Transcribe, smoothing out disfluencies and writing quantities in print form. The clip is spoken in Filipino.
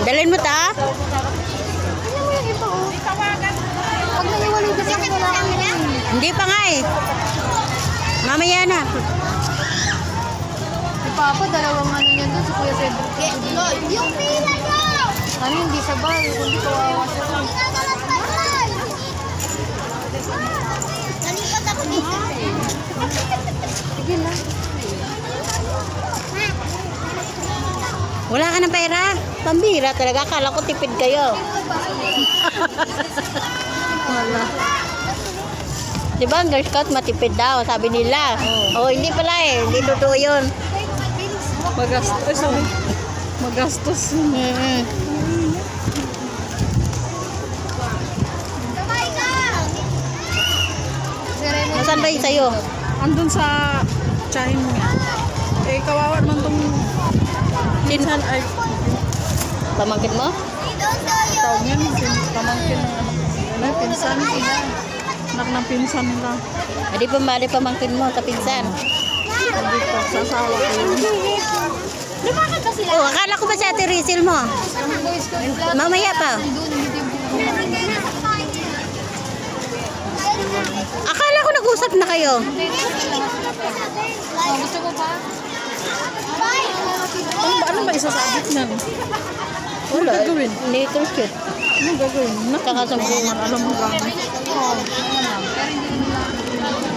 Dalhin mo ta? Tingnan mo yung iba, oh. Pag naiwalay kasi wala kang Hindi pa nga eh. Mamaya na. Si Papa, dalawang ano niya doon sa Kuya Cedric. Yung pila nyo! Ano, hindi sabay, kundi kawawa siya. Nalipat ako dito. Sige na. Wala ka ng pera? Pambira talaga. Akala ko tipid kayo. Wala. Diba ang Girl Scout matipid daw, sabi nila. Oh, hindi pala eh. Hindi totoo yun. Magastos. Magastos. Sabay ka! Nasaan ba yung sa'yo? Andun sa tsahin mo. Eh, kawawa naman tong pinsan ay Pamangkin mo? Doon tayo! tawag yan. Pamangkin ng ano, pinsan nila. Anak ng pinsan nila. Hindi pa mali pamangkin mo sa pinsan. Dito, sa asawa ko yun. Lumakad ba sila? Oh, akala ko ba si Ate Rizal mo? Yung boys ko, Mamaya pa. nandun, hindi yung Akala ko nag-usap na kayo. gusto ko pa? Ano ba isasabit na? Wala. gagawin? Nature cute. Ano gagawin? Kakasambungan. Alam mo gamit. Oo, ano lang. Pero hindi nila